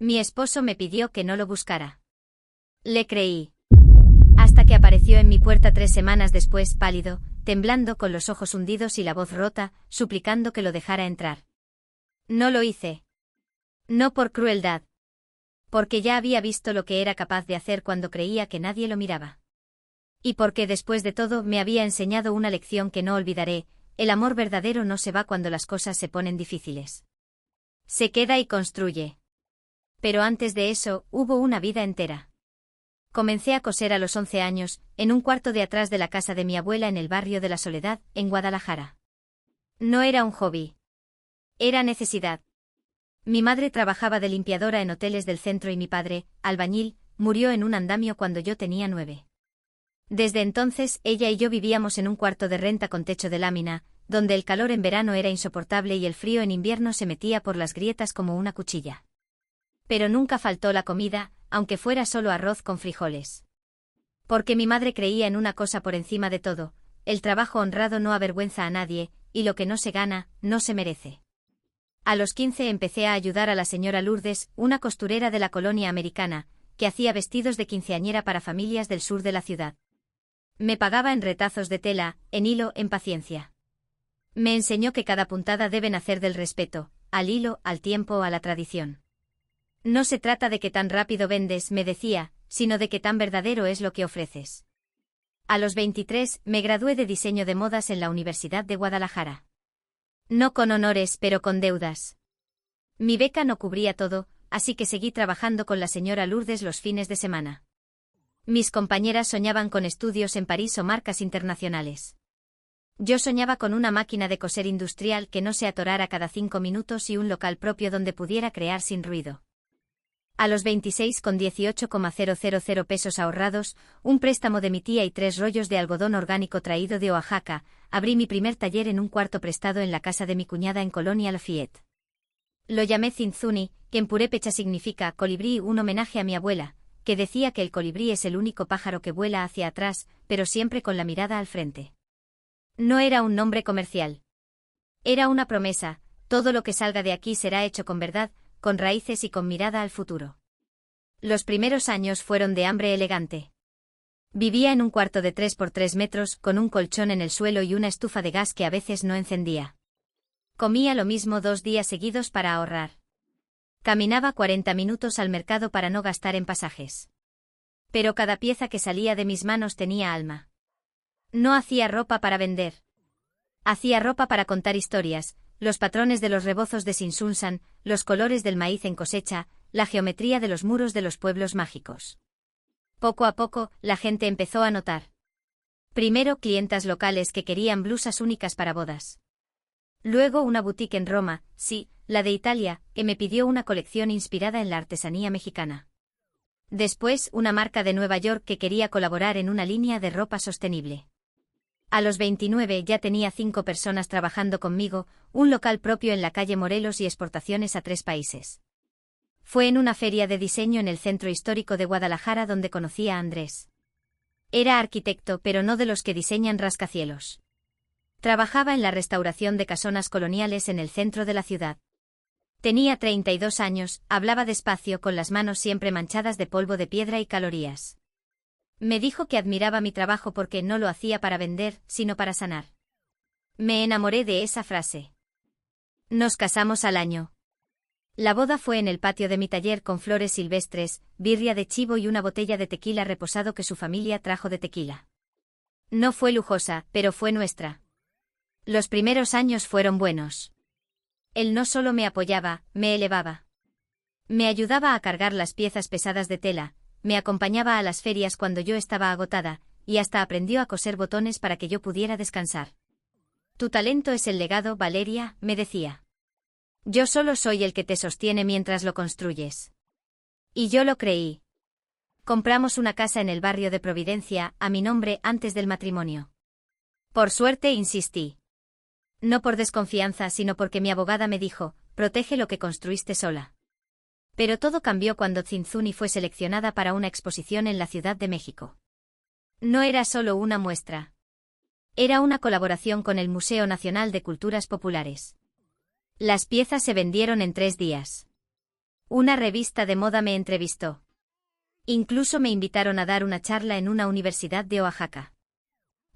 Mi esposo me pidió que no lo buscara. Le creí. Hasta que apareció en mi puerta 3 semanas después, pálido, temblando, con los ojos hundidos y la voz rota, suplicando que lo dejara entrar. No lo hice. No por crueldad. Porque ya había visto lo que era capaz de hacer cuando creía que nadie lo miraba. Y porque después de todo me había enseñado una lección que no olvidaré: el amor verdadero no se va cuando las cosas se ponen difíciles. Se queda y construye. Pero antes de eso, hubo una vida entera. Comencé a coser a los 11 años, en un cuarto de atrás de la casa de mi abuela en el barrio de La Soledad, en Guadalajara. No era un hobby. Era necesidad. Mi madre trabajaba de limpiadora en hoteles del centro y mi padre, albañil, murió en un andamio cuando yo tenía 9. Desde entonces, ella y yo vivíamos en un cuarto de renta con techo de lámina, donde el calor en verano era insoportable y el frío en invierno se metía por las grietas como una cuchilla. Pero nunca faltó la comida, aunque fuera solo arroz con frijoles. Porque mi madre creía en una cosa por encima de todo: el trabajo honrado no avergüenza a nadie, y lo que no se gana, no se merece. A los 15 empecé a ayudar a la señora Lourdes, una costurera de la colonia americana, que hacía vestidos de quinceañera para familias del sur de la ciudad. Me pagaba en retazos de tela, en hilo, en paciencia. Me enseñó que cada puntada debe nacer del respeto, al hilo, al tiempo, a la tradición. No se trata de que tan rápido vendes, me decía, sino de que tan verdadero es lo que ofreces. A los 23, me gradué de diseño de modas en la Universidad de Guadalajara. No con honores, pero con deudas. Mi beca no cubría todo, así que seguí trabajando con la señora Lourdes los fines de semana. Mis compañeras soñaban con estudios en París o marcas internacionales. Yo soñaba con una máquina de coser industrial que no se atorara cada 5 minutos y un local propio donde pudiera crear sin ruido. A los 26, con 18,000 pesos ahorrados, un préstamo de mi tía y 3 rollos de algodón orgánico traído de Oaxaca, abrí mi primer taller en un cuarto prestado en la casa de mi cuñada en Colonia Lafayette. Lo llamé Zinzuni, que en purépecha significa colibrí, un homenaje a mi abuela, que decía que el colibrí es el único pájaro que vuela hacia atrás, pero siempre con la mirada al frente. No era un nombre comercial. Era una promesa: todo lo que salga de aquí será hecho con verdad, con raíces y con mirada al futuro. Los primeros años fueron de hambre elegante. Vivía en un cuarto de 3 por 3 metros, con un colchón en el suelo y una estufa de gas que a veces no encendía. Comía lo mismo 2 días seguidos para ahorrar. Caminaba 40 minutos al mercado para no gastar en pasajes. Pero cada pieza que salía de mis manos tenía alma. No hacía ropa para vender. Hacía ropa para contar historias: los patrones de los rebozos de Sinsunsan, los colores del maíz en cosecha, la geometría de los muros de los pueblos mágicos. Poco a poco, la gente empezó a notar. Primero, clientas locales que querían blusas únicas para bodas. Luego una boutique en Roma, sí, la de Italia, que me pidió una colección inspirada en la artesanía mexicana. Después, una marca de Nueva York que quería colaborar en una línea de ropa sostenible. A los 29 ya tenía 5 personas trabajando conmigo, un local propio en la calle Morelos y exportaciones a 3 países. Fue en una feria de diseño en el centro histórico de Guadalajara donde conocí a Andrés. Era arquitecto, pero no de los que diseñan rascacielos. Trabajaba en la restauración de casonas coloniales en el centro de la ciudad. Tenía 32 años, hablaba despacio, con las manos siempre manchadas de polvo de piedra y calorías. Me dijo que admiraba mi trabajo porque no lo hacía para vender, sino para sanar. Me enamoré de esa frase. Nos casamos al año. La boda fue en el patio de mi taller con flores silvestres, birria de chivo y una botella de tequila reposado que su familia trajo de Tequila. No fue lujosa, pero fue nuestra. Los primeros años fueron buenos. Él no solo me apoyaba, me elevaba. Me ayudaba a cargar las piezas pesadas de tela, me acompañaba a las ferias cuando yo estaba agotada, y hasta aprendió a coser botones para que yo pudiera descansar. Tu talento es el legado, Valeria, me decía. Yo solo soy el que te sostiene mientras lo construyes. Y yo lo creí. Compramos una casa en el barrio de Providencia, a mi nombre, antes del matrimonio. Por suerte, insistí. No por desconfianza, sino porque mi abogada me dijo: protege lo que construiste sola. Pero todo cambió cuando Zinzuni fue seleccionada para una exposición en la Ciudad de México. No era solo una muestra. Era una colaboración con el Museo Nacional de Culturas Populares. Las piezas se vendieron en 3 días. Una revista de moda me entrevistó. Incluso me invitaron a dar una charla en una universidad de Oaxaca.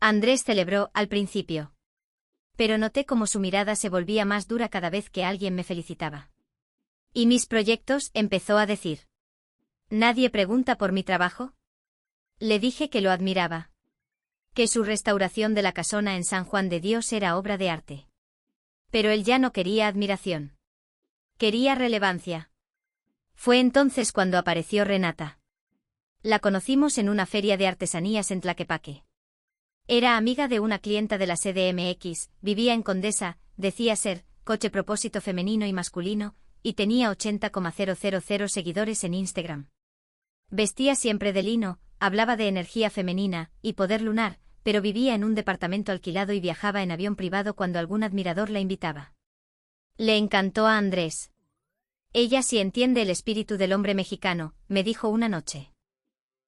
Andrés celebró al principio. Pero noté cómo su mirada se volvía más dura cada vez que alguien me felicitaba. ¿Y mis proyectos?, empezó a decir. ¿Nadie pregunta por mi trabajo? Le dije que lo admiraba. Que su restauración de la casona en San Juan de Dios era obra de arte. Pero él ya no quería admiración. Quería relevancia. Fue entonces cuando apareció Renata. La conocimos en una feria de artesanías en Tlaquepaque. Era amiga de una clienta de la CDMX, vivía en Condesa, decía ser coche propósito femenino y masculino, y tenía 80,000 seguidores en Instagram. Vestía siempre de lino, hablaba de energía femenina y poder lunar, pero vivía en un departamento alquilado y viajaba en avión privado cuando algún admirador la invitaba. Le encantó a Andrés. Ella sí entiende el espíritu del hombre mexicano, me dijo una noche.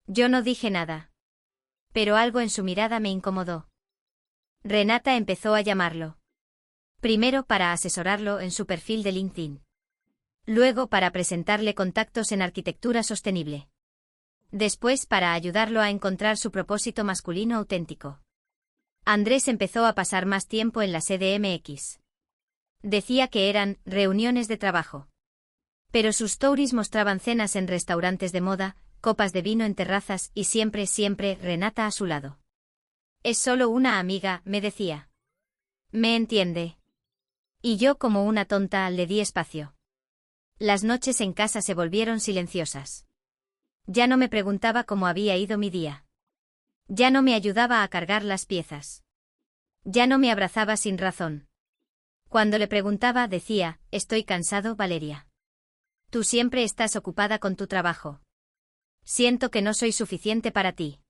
Yo no dije nada. Pero algo en su mirada me incomodó. Renata empezó a llamarlo. Primero para asesorarlo en su perfil de LinkedIn. Luego para presentarle contactos en arquitectura sostenible. Después para ayudarlo a encontrar su propósito masculino auténtico. Andrés empezó a pasar más tiempo en la CDMX. Decía que eran reuniones de trabajo. Pero sus stories mostraban cenas en restaurantes de moda, copas de vino en terrazas y siempre Renata a su lado. Es solo una amiga, me decía. Me entiende. Y yo como una tonta le di espacio. Las noches en casa se volvieron silenciosas. Ya no me preguntaba cómo había ido mi día. Ya no me ayudaba a cargar las piezas. Ya no me abrazaba sin razón. Cuando le preguntaba decía, estoy cansado, Valeria. Tú siempre estás ocupada con tu trabajo. Siento que no soy suficiente para ti.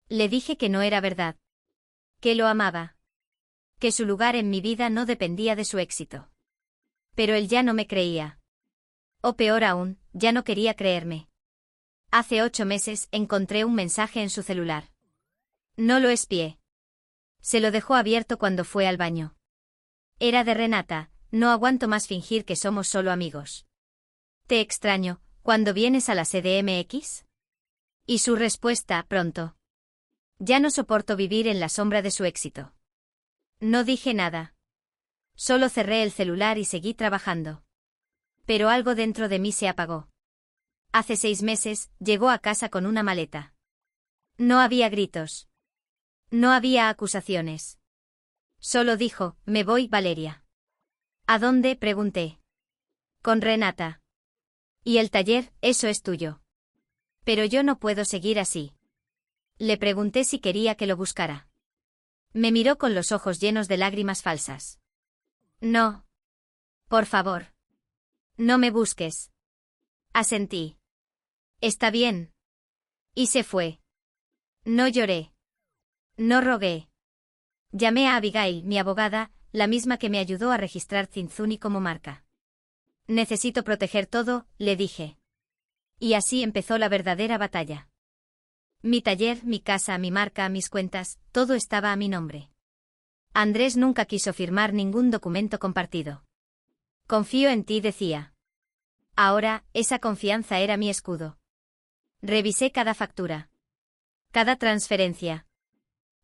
Le dije que no era verdad. Que lo amaba. Que su lugar en mi vida no dependía de su éxito. Pero él ya no me creía. O peor aún, ya no quería creerme. Hace 8 meses encontré un mensaje en su celular. No lo espié. Se lo dejó abierto cuando fue al baño. Era de Renata, no aguanto más fingir que somos solo amigos. Te extraño, ¿cuándo vienes a la CDMX? Y su respuesta, pronto. Ya no soporto vivir en la sombra de su éxito. No dije nada. Solo cerré el celular y seguí trabajando. Pero algo dentro de mí se apagó. Hace 6 meses, llegó a casa con una maleta. No había gritos. No había acusaciones. Solo dijo, me voy, Valeria. ¿A dónde?, pregunté. Con Renata. Y el taller, eso es tuyo. Pero yo no puedo seguir así. Le pregunté si quería que lo buscara. Me miró con los ojos llenos de lágrimas falsas. No. Por favor. No me busques. Asentí. Está bien. Y se fue. No lloré. No rogué. Llamé a Abigail, mi abogada, la misma que me ayudó a registrar Zinzuni como marca. Necesito proteger todo, le dije. Y así empezó la verdadera batalla. Mi taller, mi casa, mi marca, mis cuentas, todo estaba a mi nombre. Andrés nunca quiso firmar ningún documento compartido. Confío en ti, decía. Ahora, esa confianza era mi escudo. Revisé cada factura. Cada transferencia.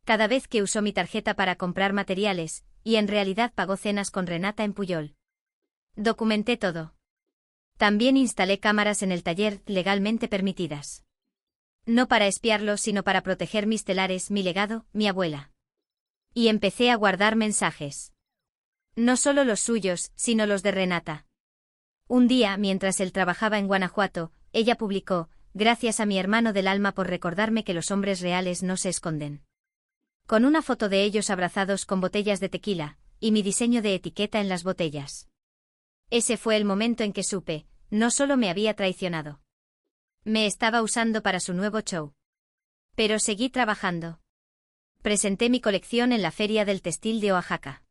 Cada vez que usó mi tarjeta para comprar materiales, y en realidad pagó cenas con Renata en Pujol. Documenté todo. También instalé cámaras en el taller legalmente permitidas. No para espiarlo, sino para proteger mis telares, mi legado, mi abuela. Y empecé a guardar mensajes. No solo los suyos, sino los de Renata. Un día, mientras él trabajaba en Guanajuato, ella publicó, gracias a mi hermano del alma por recordarme que los hombres reales no se esconden. Con una foto de ellos abrazados con botellas de tequila, y mi diseño de etiqueta en las botellas. Ese fue el momento en que supe, no solo me había traicionado. Me estaba usando para su nuevo show. Pero seguí trabajando. Presenté mi colección en la Feria del Textil de Oaxaca.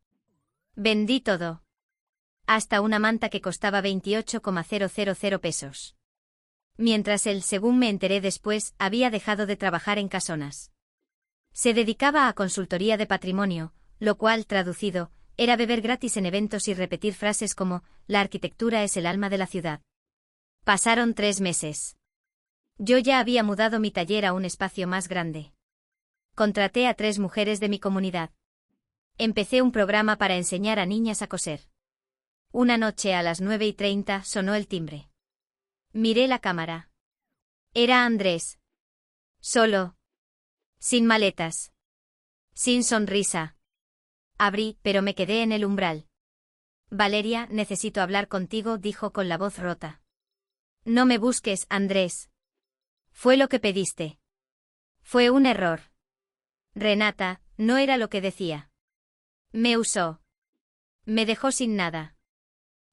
Vendí todo. Hasta una manta que costaba 28,000 pesos. Mientras él, según me enteré después, había dejado de trabajar en casonas. Se dedicaba a consultoría de patrimonio, lo cual, traducido, era beber gratis en eventos y repetir frases como, la arquitectura es el alma de la ciudad. Pasaron 3 meses. Yo ya había mudado mi taller a un espacio más grande. Contraté a 3 mujeres de mi comunidad. Empecé un programa para enseñar a niñas a coser. Una noche a las 9:30 sonó el timbre. Miré la cámara. Era Andrés. Solo. Sin maletas. Sin sonrisa. Abrí, pero me quedé en el umbral. Valeria, necesito hablar contigo, dijo con la voz rota. No me busques, Andrés. Fue lo que pediste. Fue un error. Renata, no era lo que decía. Me usó. Me dejó sin nada.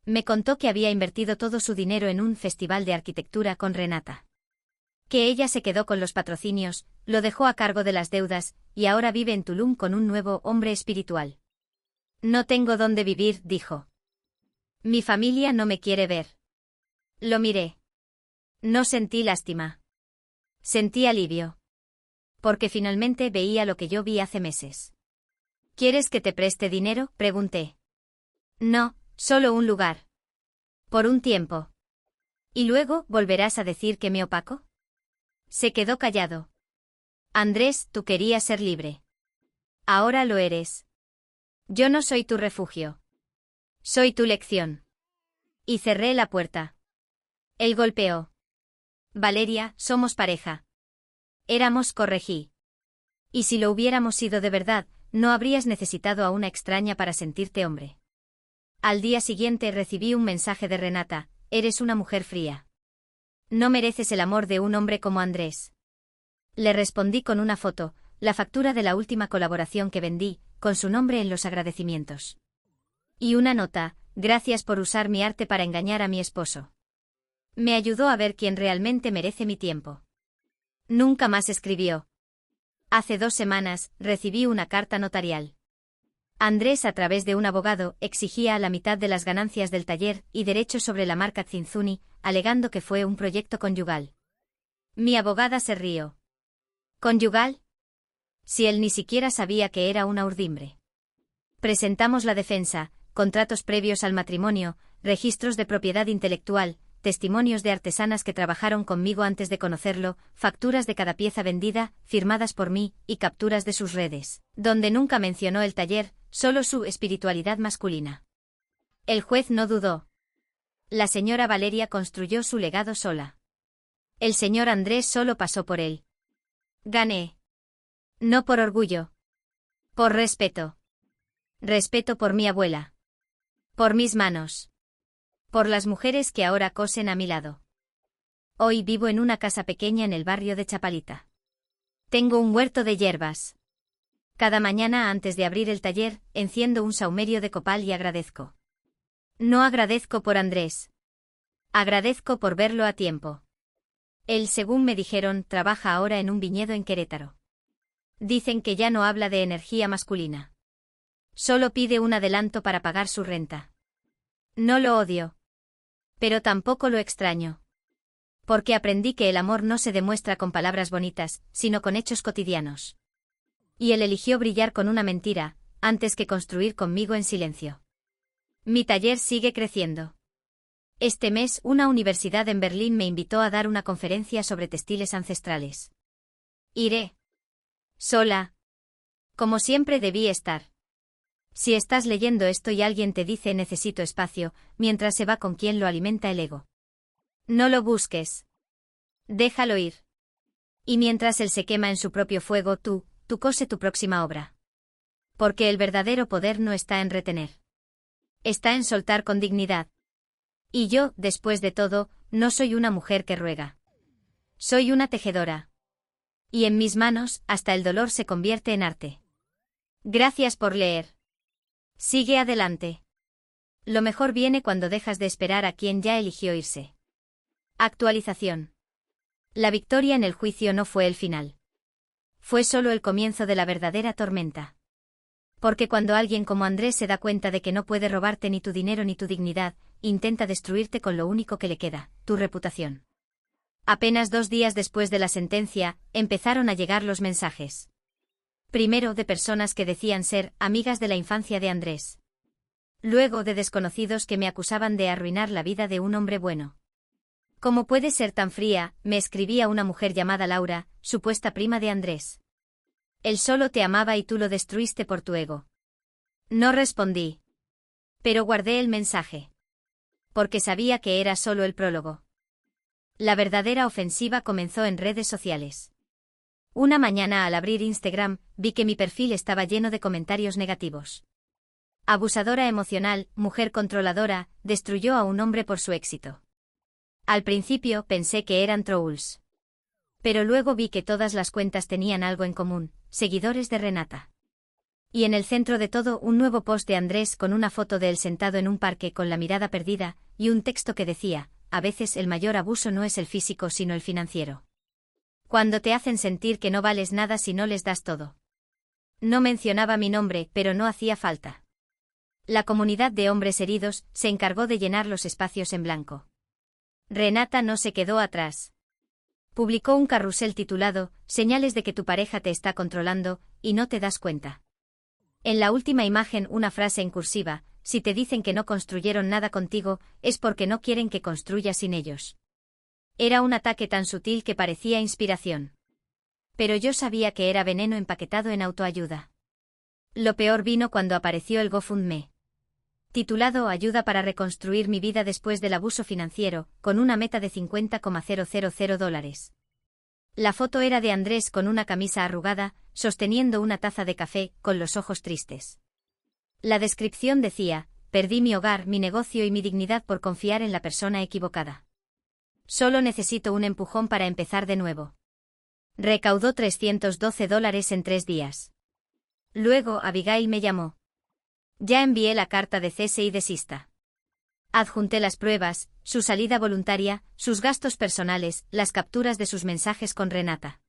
Me contó que había invertido todo su dinero en un festival de arquitectura con Renata. Que ella se quedó con los patrocinios, lo dejó a cargo de las deudas, y ahora vive en Tulum con un nuevo hombre espiritual. No tengo dónde vivir, dijo. Mi familia no me quiere ver. Lo miré. No sentí lástima. Sentí alivio. Porque finalmente veía lo que yo vi hace meses. ¿Quieres que te preste dinero?, pregunté. No, solo un lugar. Por un tiempo. ¿Y luego volverás a decir que me opaco? Se quedó callado. Andrés, tú querías ser libre. Ahora lo eres. Yo no soy tu refugio. Soy tu lección. Y cerré la puerta. Él golpeó. Valeria, somos pareja. Éramos, corregí. Y si lo hubiéramos sido de verdad, no habrías necesitado a una extraña para sentirte hombre. Al día siguiente recibí un mensaje de Renata: eres una mujer fría. No mereces el amor de un hombre como Andrés. Le respondí con una foto, la factura de la última colaboración que vendí, con su nombre en los agradecimientos. Y una nota: gracias por usar mi arte para engañar a mi esposo. Me ayudó a ver quién realmente merece mi tiempo. Nunca más escribió. Hace 2 semanas, recibí una carta notarial. Andrés, a través de un abogado, exigía la mitad de las ganancias del taller y derechos sobre la marca Zinzuni, alegando que fue un proyecto conyugal. Mi abogada se rió. ¿Conyugal? Si él ni siquiera sabía que era una urdimbre. Presentamos la defensa, contratos previos al matrimonio, registros de propiedad intelectual, testimonios de artesanas que trabajaron conmigo antes de conocerlo, facturas de cada pieza vendida, firmadas por mí, y capturas de sus redes, donde nunca mencionó el taller, solo su espiritualidad masculina. El juez no dudó. La señora Valeria construyó su legado sola. El señor Andrés solo pasó por él. Gané. No por orgullo. Por respeto. Respeto por mi abuela. Por mis manos. Por las mujeres que ahora cosen a mi lado. Hoy vivo en una casa pequeña en el barrio de Chapalita. Tengo un huerto de hierbas. Cada mañana antes de abrir el taller, enciendo un saumerio de copal y agradezco. No agradezco por Andrés. Agradezco por verlo a tiempo. Él, según me dijeron, trabaja ahora en un viñedo en Querétaro. Dicen que ya no habla de energía masculina. Solo pide un adelanto para pagar su renta. No lo odio. Pero tampoco lo extraño. Porque aprendí que el amor no se demuestra con palabras bonitas, sino con hechos cotidianos. Y él eligió brillar con una mentira, antes que construir conmigo en silencio. Mi taller sigue creciendo. Este mes, una universidad en Berlín me invitó a dar una conferencia sobre textiles ancestrales. Iré. Sola. Como siempre debí estar. Si estás leyendo esto y alguien te dice necesito espacio, mientras se va con quien lo alimenta el ego. No lo busques. Déjalo ir. Y mientras él se quema en su propio fuego, tú cose tu próxima obra. Porque el verdadero poder no está en retener. Está en soltar con dignidad. Y yo, después de todo, no soy una mujer que ruega. Soy una tejedora. Y en mis manos, hasta el dolor se convierte en arte. Gracias por leer. Sigue adelante. Lo mejor viene cuando dejas de esperar a quien ya eligió irse. Actualización. La victoria en el juicio no fue el final. Fue solo el comienzo de la verdadera tormenta. Porque cuando alguien como Andrés se da cuenta de que no puede robarte ni tu dinero ni tu dignidad, intenta destruirte con lo único que le queda, tu reputación. Apenas 2 días después de la sentencia, empezaron a llegar los mensajes. Primero de personas que decían ser amigas de la infancia de Andrés. Luego de desconocidos que me acusaban de arruinar la vida de un hombre bueno. ¿Cómo puedes ser tan fría?, me escribía una mujer llamada Laura, supuesta prima de Andrés. Él solo te amaba y tú lo destruiste por tu ego. No respondí. Pero guardé el mensaje. Porque sabía que era solo el prólogo. La verdadera ofensiva comenzó en redes sociales. Una mañana al abrir Instagram, vi que mi perfil estaba lleno de comentarios negativos. Abusadora emocional, mujer controladora, destruyó a un hombre por su éxito. Al principio pensé que eran trolls. Pero luego vi que todas las cuentas tenían algo en común, seguidores de Renata. Y en el centro de todo un nuevo post de Andrés con una foto de él sentado en un parque con la mirada perdida, y un texto que decía, a veces el mayor abuso no es el físico sino el financiero. Cuando te hacen sentir que no vales nada si no les das todo. No mencionaba mi nombre, pero no hacía falta. La comunidad de hombres heridos se encargó de llenar los espacios en blanco. Renata no se quedó atrás. Publicó un carrusel titulado, Señales de que tu pareja te está controlando, y no te das cuenta. En la última imagen una frase en cursiva, si te dicen que no construyeron nada contigo, es porque no quieren que construyas sin ellos. Era un ataque tan sutil que parecía inspiración. Pero yo sabía que era veneno empaquetado en autoayuda. Lo peor vino cuando apareció el GoFundMe. Titulado Ayuda para reconstruir mi vida después del abuso financiero, con una meta de $50,000. La foto era de Andrés con una camisa arrugada, sosteniendo una taza de café, con los ojos tristes. La descripción decía, perdí mi hogar, mi negocio y mi dignidad por confiar en la persona equivocada. Solo necesito un empujón para empezar de nuevo. Recaudó $312 en 3 días. Luego Abigail me llamó. Ya envié la carta de cese y desista. Adjunté las pruebas, su salida voluntaria, sus gastos personales, las capturas de sus mensajes con Renata.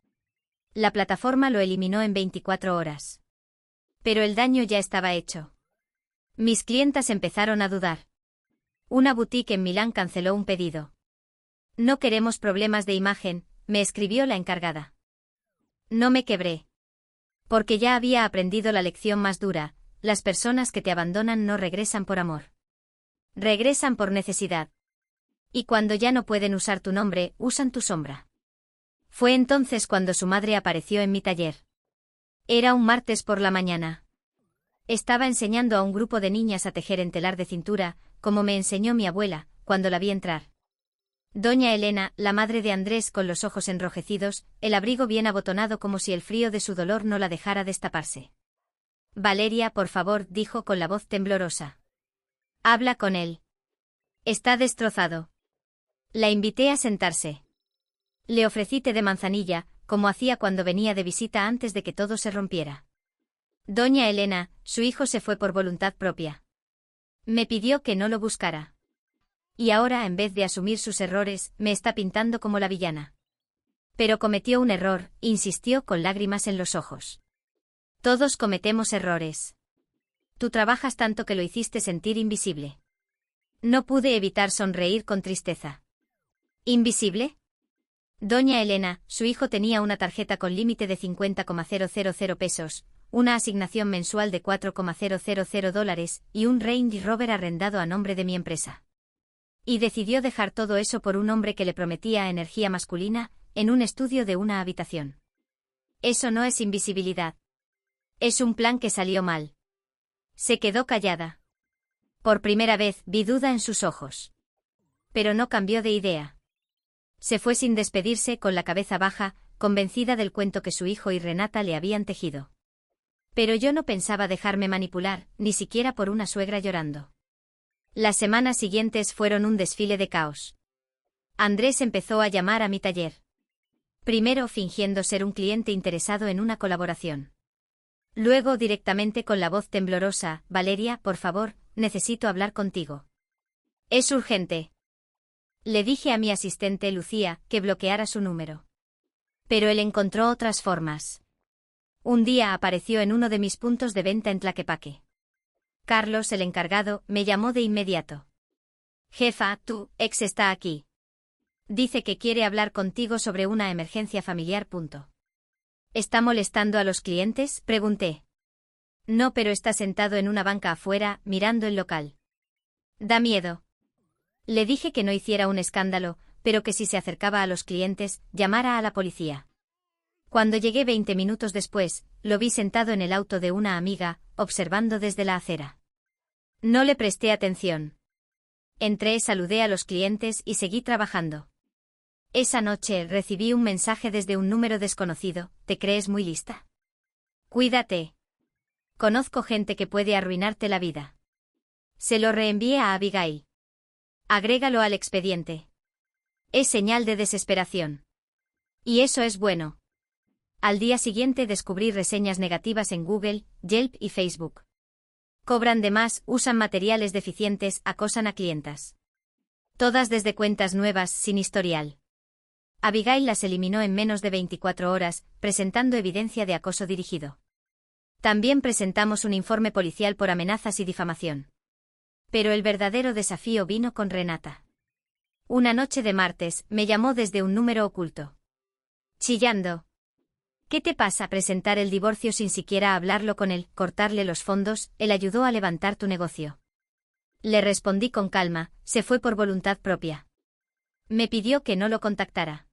La plataforma lo eliminó en 24 horas. Pero el daño ya estaba hecho. Mis clientas empezaron a dudar. Una boutique en Milán canceló un pedido. No queremos problemas de imagen, me escribió la encargada. No me quebré. Porque ya había aprendido la lección más dura, las personas que te abandonan no regresan por amor. Regresan por necesidad. Y cuando ya no pueden usar tu nombre, usan tu sombra. Fue entonces cuando su madre apareció en mi taller. Era un martes por la mañana. Estaba enseñando a un grupo de niñas a tejer en telar de cintura, como me enseñó mi abuela, cuando la vi entrar. Doña Elena, la madre de Andrés con los ojos enrojecidos, el abrigo bien abotonado como si el frío de su dolor no la dejara destaparse. Valeria, por favor, dijo con la voz temblorosa. Habla con él. Está destrozado. La invité a sentarse. Le ofrecí té de manzanilla, como hacía cuando venía de visita antes de que todo se rompiera. Doña Elena, su hijo se fue por voluntad propia. Me pidió que no lo buscara. Y ahora, en vez de asumir sus errores, me está pintando como la villana. Pero cometió un error, insistió con lágrimas en los ojos. Todos cometemos errores. Tú trabajas tanto que lo hiciste sentir invisible. No pude evitar sonreír con tristeza. ¿Invisible? Doña Elena, su hijo tenía una tarjeta con límite de $50,000, una asignación mensual de $4,000 y un Range Rover arrendado a nombre de mi empresa. Y decidió dejar todo eso por un hombre que le prometía energía masculina, en un estudio de una habitación. Eso no es invisibilidad. Es un plan que salió mal. Se quedó callada. Por primera vez vi duda en sus ojos. Pero no cambió de idea. Se fue sin despedirse, con la cabeza baja, convencida del cuento que su hijo y Renata le habían tejido. Pero yo no pensaba dejarme manipular, ni siquiera por una suegra llorando. Las semanas siguientes fueron un desfile de caos. Andrés empezó a llamar a mi taller. Primero fingiendo ser un cliente interesado en una colaboración. Luego directamente con la voz temblorosa, Valeria, por favor, necesito hablar contigo. Es urgente. Le dije a mi asistente Lucía que bloqueara su número. Pero él encontró otras formas. Un día apareció en uno de mis puntos de venta en Tlaquepaque. Carlos, el encargado, me llamó de inmediato. Jefa, tu ex está aquí. Dice que quiere hablar contigo sobre una emergencia familiar. ¿Está molestando a los clientes?, pregunté. No, pero está sentado en una banca afuera, mirando el local. Da miedo. Le dije que no hiciera un escándalo, pero que si se acercaba a los clientes, llamara a la policía. Cuando llegué 20 minutos después, lo vi sentado en el auto de una amiga, observando desde la acera. No le presté atención. Entré, saludé a los clientes y seguí trabajando. Esa noche recibí un mensaje desde un número desconocido. ¿Te crees muy lista? Cuídate. Conozco gente que puede arruinarte la vida. Se lo reenvié a Abigail. Agrégalo al expediente. Es señal de desesperación. Y eso es bueno. Al día siguiente descubrí reseñas negativas en Google, Yelp y Facebook. Cobran de más, usan materiales deficientes, acosan a clientas. Todas desde cuentas nuevas, sin historial. Abigail las eliminó en menos de 24 horas, presentando evidencia de acoso dirigido. También presentamos un informe policial por amenazas y difamación. Pero el verdadero desafío vino con Renata. Una noche de martes, me llamó desde un número oculto. Chillando. ¿Qué te pasa? Presentar el divorcio sin siquiera hablarlo con él, cortarle los fondos, él ayudó a levantar tu negocio. Le respondí con calma, se fue por voluntad propia. Me pidió que no lo contactara.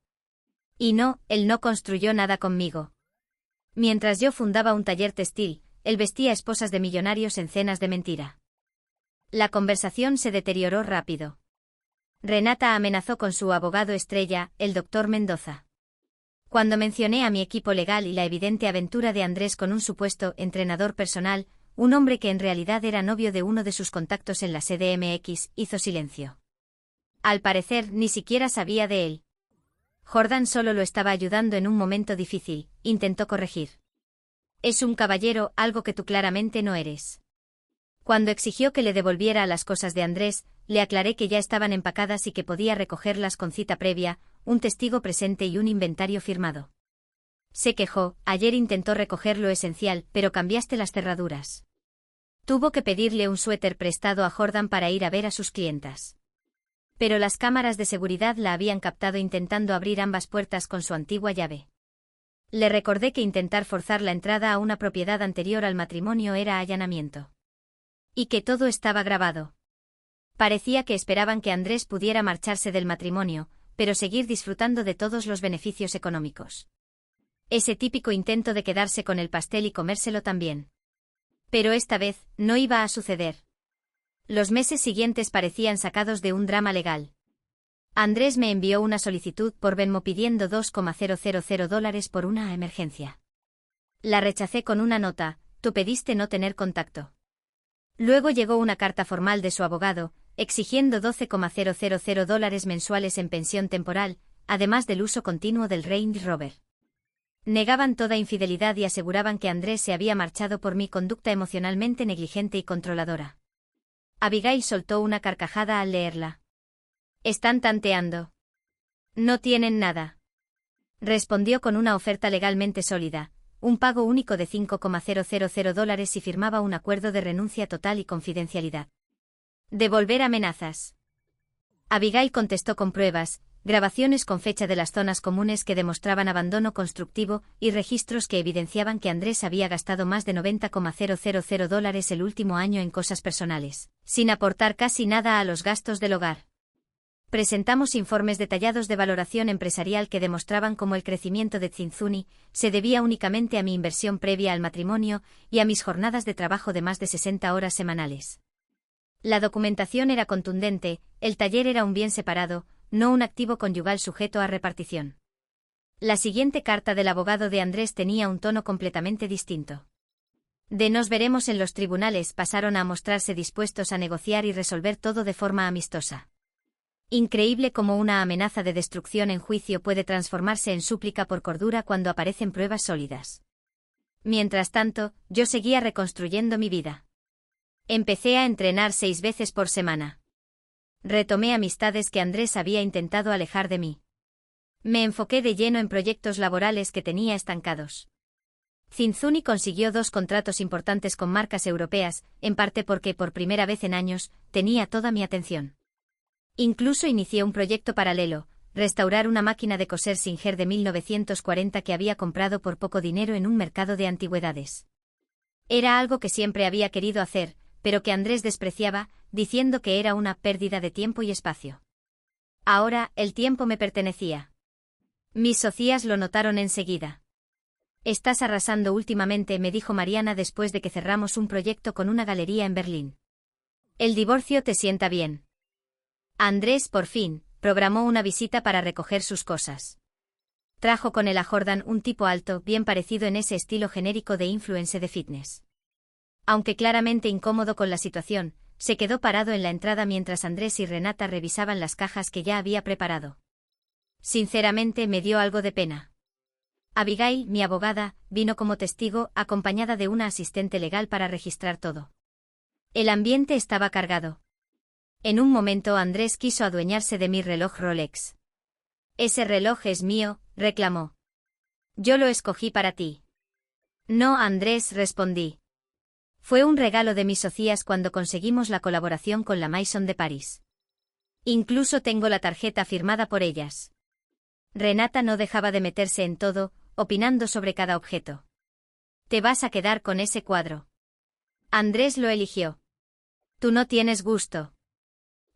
Y no, él no construyó nada conmigo. Mientras yo fundaba un taller textil, él vestía esposas de millonarios en cenas de mentira. La conversación se deterioró rápido. Renata amenazó con su abogado estrella, el doctor Mendoza. Cuando mencioné a mi equipo legal y la evidente aventura de Andrés con un supuesto entrenador personal, un hombre que en realidad era novio de uno de sus contactos en la CDMX, hizo silencio. Al parecer, ni siquiera sabía de él. Jordan solo lo estaba ayudando en un momento difícil, intentó corregir. Es un caballero, algo que tú claramente no eres. Cuando exigió que le devolviera las cosas de Andrés, le aclaré que ya estaban empacadas y que podía recogerlas con cita previa, un testigo presente y un inventario firmado. Se quejó, ayer intentó recoger lo esencial, pero cambiaste las cerraduras. Tuvo que pedirle un suéter prestado a Jordan para ir a ver a sus clientas. Pero las cámaras de seguridad la habían captado intentando abrir ambas puertas con su antigua llave. Le recordé que intentar forzar la entrada a una propiedad anterior al matrimonio era allanamiento. Y que todo estaba grabado. Parecía que esperaban que Andrés pudiera marcharse del matrimonio, pero seguir disfrutando de todos los beneficios económicos. Ese típico intento de quedarse con el pastel y comérselo también. Pero esta vez, no iba a suceder. Los meses siguientes parecían sacados de un drama legal. Andrés me envió una solicitud por Venmo pidiendo $2,000 por una emergencia. La rechacé con una nota, tú pediste no tener contacto. Luego llegó una carta formal de su abogado, exigiendo $12,000 mensuales en pensión temporal, además del uso continuo del Range Rover. Negaban toda infidelidad y aseguraban que Andrés se había marchado por mi conducta emocionalmente negligente y controladora. Abigail soltó una carcajada al leerla. Están tanteando. No tienen nada. Respondió con una oferta legalmente sólida, un pago único de $5,000 y firmaba un acuerdo de renuncia total y confidencialidad. Devolver amenazas. Abigail contestó con pruebas, grabaciones con fecha de las zonas comunes que demostraban abandono constructivo y registros que evidenciaban que Andrés había gastado más de $90,000 el último año en cosas personales, sin aportar casi nada a los gastos del hogar. Presentamos informes detallados de valoración empresarial que demostraban cómo el crecimiento de Zinzuni se debía únicamente a mi inversión previa al matrimonio y a mis jornadas de trabajo de más de 60 horas semanales. La documentación era contundente, el taller era un bien separado, no un activo conyugal sujeto a repartición. La siguiente carta del abogado de Andrés tenía un tono completamente distinto. De nos veremos en los tribunales pasaron a mostrarse dispuestos a negociar y resolver todo de forma amistosa. Increíble cómo una amenaza de destrucción en juicio puede transformarse en súplica por cordura cuando aparecen pruebas sólidas. Mientras tanto, yo seguía reconstruyendo mi vida. Empecé a entrenar 6 veces por semana. Retomé amistades que Andrés había intentado alejar de mí. Me enfoqué de lleno en proyectos laborales que tenía estancados. Zinzuni consiguió 2 contratos importantes con marcas europeas, en parte porque por primera vez en años, tenía toda mi atención. Incluso inicié un proyecto paralelo, restaurar una máquina de coser Singer de 1940 que había comprado por poco dinero en un mercado de antigüedades. Era algo que siempre había querido hacer, pero que Andrés despreciaba, diciendo que era una pérdida de tiempo y espacio. Ahora, el tiempo me pertenecía. Mis socias lo notaron enseguida. Estás arrasando últimamente, me dijo Mariana después de que cerramos un proyecto con una galería en Berlín. El divorcio te sienta bien. Andrés, por fin, programó una visita para recoger sus cosas. Trajo con él a Jordan, un tipo alto, bien parecido en ese estilo genérico de influencer de fitness. Aunque claramente incómodo con la situación, se quedó parado en la entrada mientras Andrés y Renata revisaban las cajas que ya había preparado. Sinceramente me dio algo de pena. Abigail, mi abogada, vino como testigo, acompañada de una asistente legal para registrar todo. El ambiente estaba cargado. En un momento Andrés quiso adueñarse de mi reloj Rolex. Ese reloj es mío, reclamó. Yo lo escogí para ti. No, Andrés, respondí. Fue un regalo de mis socias cuando conseguimos la colaboración con la Maison de París. Incluso tengo la tarjeta firmada por ellas. Renata no dejaba de meterse en todo, opinando sobre cada objeto. Te vas a quedar con ese cuadro. Andrés lo eligió. Tú no tienes gusto.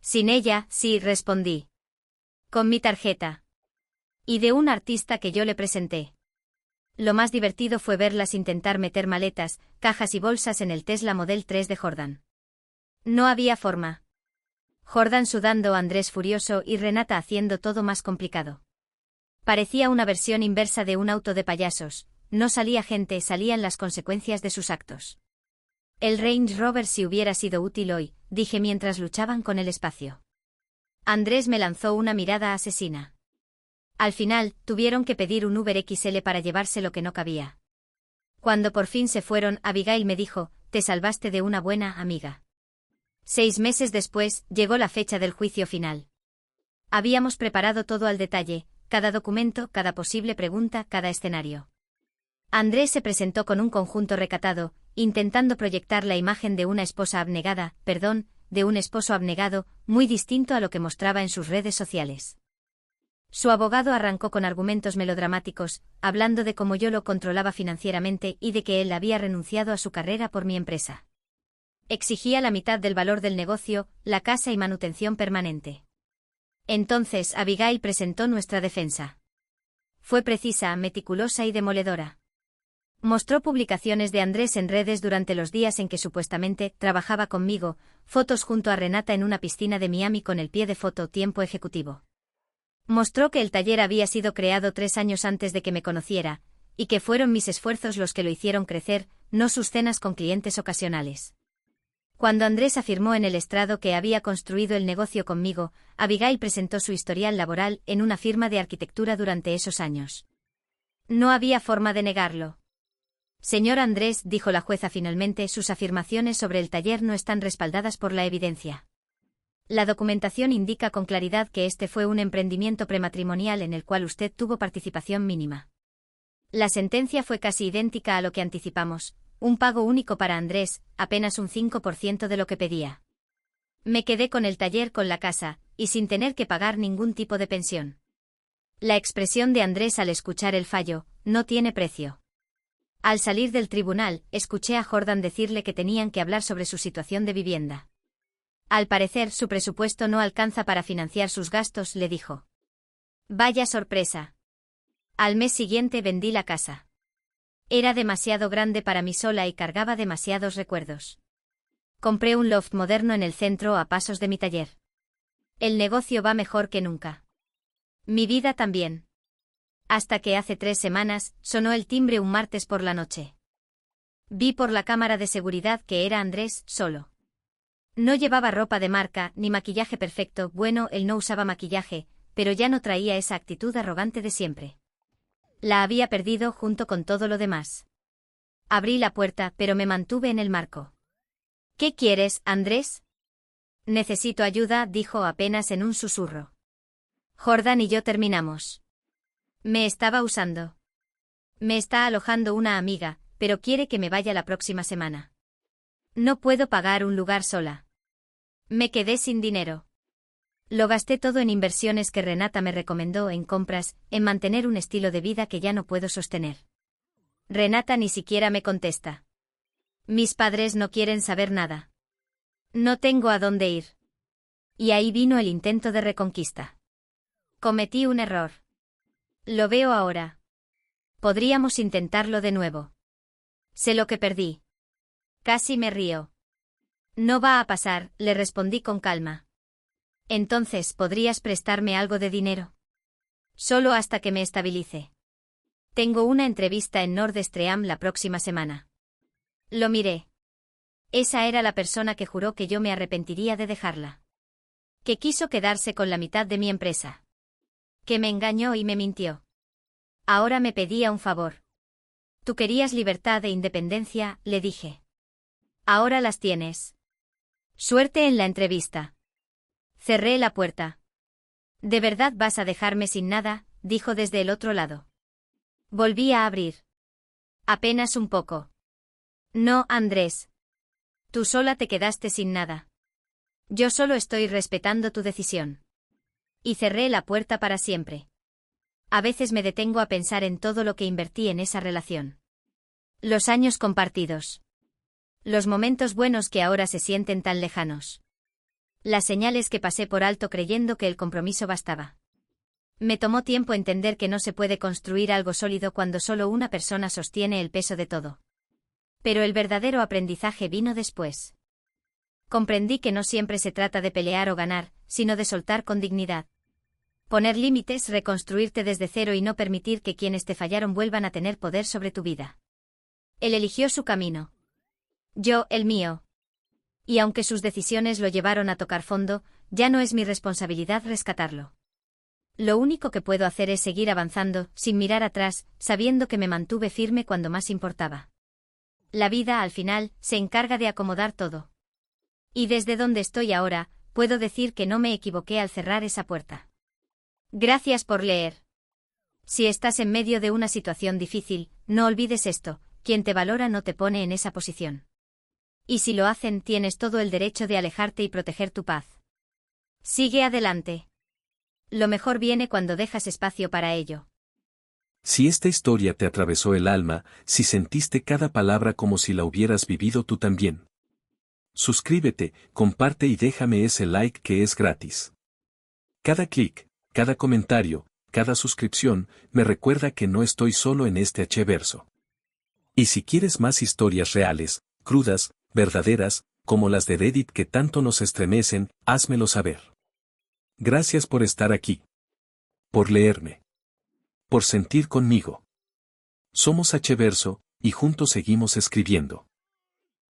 Sin ella, sí, respondí. Con mi tarjeta. Y de un artista que yo le presenté. Lo más divertido fue verlas intentar meter maletas, cajas y bolsas en el Tesla Model 3 de Jordan. No había forma. Jordan sudando, Andrés furioso y Renata haciendo todo más complicado. Parecía una versión inversa de un auto de payasos, no salía gente, salían las consecuencias de sus actos. El Range Rover si hubiera sido útil hoy, dije mientras luchaban con el espacio. Andrés me lanzó una mirada asesina. Al final, tuvieron que pedir un Uber XL para llevarse lo que no cabía. Cuando por fin se fueron, Abigail me dijo, te salvaste de una buena amiga. 6 meses después, llegó la fecha del juicio final. Habíamos preparado todo al detalle, cada documento, cada posible pregunta, cada escenario. Andrés se presentó con un conjunto recatado, intentando proyectar la imagen de una esposa abnegada, de un esposo abnegado, muy distinto a lo que mostraba en sus redes sociales. Su abogado arrancó con argumentos melodramáticos, hablando de cómo yo lo controlaba financieramente y de que él había renunciado a su carrera por mi empresa. Exigía la mitad del valor del negocio, la casa y manutención permanente. Entonces Abigail presentó nuestra defensa. Fue precisa, meticulosa y demoledora. Mostró publicaciones de Andrés en redes durante los días en que supuestamente trabajaba conmigo, fotos junto a Renata en una piscina de Miami con el pie de foto tiempo ejecutivo. Mostró que el taller había sido creado 3 años antes de que me conociera, y que fueron mis esfuerzos los que lo hicieron crecer, no sus cenas con clientes ocasionales. Cuando Andrés afirmó en el estrado que había construido el negocio conmigo, Abigail presentó su historial laboral en una firma de arquitectura durante esos años. No había forma de negarlo. Señor Andrés, dijo la jueza finalmente, sus afirmaciones sobre el taller no están respaldadas por la evidencia. La documentación indica con claridad que este fue un emprendimiento prematrimonial en el cual usted tuvo participación mínima. La sentencia fue casi idéntica a lo que anticipamos, un pago único para Andrés, apenas un 5% de lo que pedía. Me quedé con el taller, con la casa, y sin tener que pagar ningún tipo de pensión. La expresión de Andrés al escuchar el fallo, no tiene precio. Al salir del tribunal, escuché a Jordan decirle que tenían que hablar sobre su situación de vivienda. Al parecer su presupuesto no alcanza para financiar sus gastos, le dijo. Vaya sorpresa. Al mes siguiente vendí la casa. Era demasiado grande para mí sola y cargaba demasiados recuerdos. Compré un loft moderno en el centro a pasos de mi taller. El negocio va mejor que nunca. Mi vida también. Hasta que hace 3 semanas, sonó el timbre un martes por la noche. Vi por la cámara de seguridad que era Andrés, solo. No llevaba ropa de marca, ni maquillaje perfecto, bueno, él no usaba maquillaje, pero ya no traía esa actitud arrogante de siempre. La había perdido junto con todo lo demás. Abrí la puerta, pero me mantuve en el marco. ¿Qué quieres, Andrés? Necesito ayuda, dijo apenas en un susurro. Jordan y yo terminamos. Me estaba usando. Me está alojando una amiga, pero quiere que me vaya la próxima semana. No puedo pagar un lugar sola. Me quedé sin dinero. Lo gasté todo en inversiones que Renata me recomendó, en compras, en mantener un estilo de vida que ya no puedo sostener. Renata ni siquiera me contesta. Mis padres no quieren saber nada. No tengo a dónde ir. Y ahí vino el intento de reconquista. Cometí un error. Lo veo ahora. Podríamos intentarlo de nuevo. Sé lo que perdí. Casi me río. No va a pasar, le respondí con calma. Entonces, ¿podrías prestarme algo de dinero? Solo hasta que me estabilice. Tengo una entrevista en Nord Stream la próxima semana. Lo miré. Esa era la persona que juró que yo me arrepentiría de dejarla. Que quiso quedarse con la mitad de mi empresa. Que me engañó y me mintió. Ahora me pedía un favor. Tú querías libertad e independencia, le dije. Ahora las tienes. Suerte en la entrevista. Cerré la puerta. ¿De verdad vas a dejarme sin nada?, dijo desde el otro lado. Volví a abrir. Apenas un poco. No, Andrés. Tú sola te quedaste sin nada. Yo solo estoy respetando tu decisión. Y cerré la puerta para siempre. A veces me detengo a pensar en todo lo que invertí en esa relación. Los años compartidos. Los momentos buenos que ahora se sienten tan lejanos. Las señales que pasé por alto creyendo que el compromiso bastaba. Me tomó tiempo entender que no se puede construir algo sólido cuando solo una persona sostiene el peso de todo. Pero el verdadero aprendizaje vino después. Comprendí que no siempre se trata de pelear o ganar, sino de soltar con dignidad. Poner límites, reconstruirte desde cero y no permitir que quienes te fallaron vuelvan a tener poder sobre tu vida. Él eligió su camino. Yo, el mío. Y aunque sus decisiones lo llevaron a tocar fondo, ya no es mi responsabilidad rescatarlo. Lo único que puedo hacer es seguir avanzando, sin mirar atrás, sabiendo que me mantuve firme cuando más importaba. La vida, al final, se encarga de acomodar todo. Y desde donde estoy ahora, puedo decir que no me equivoqué al cerrar esa puerta. Gracias por leer. Si estás en medio de una situación difícil, no olvides esto: quien te valora no te pone en esa posición. Y si lo hacen, tienes todo el derecho de alejarte y proteger tu paz. Sigue adelante. Lo mejor viene cuando dejas espacio para ello. Si esta historia te atravesó el alma, si sentiste cada palabra como si la hubieras vivido tú también. Suscríbete, comparte y déjame ese like que es gratis. Cada clic, cada comentario, cada suscripción, me recuerda que no estoy solo en este H-verso. Y si quieres más historias reales, crudas, verdaderas, como las de Reddit que tanto nos estremecen, házmelo saber. Gracias por estar aquí. Por leerme. Por sentir conmigo. Somos H-verso, y juntos seguimos escribiendo.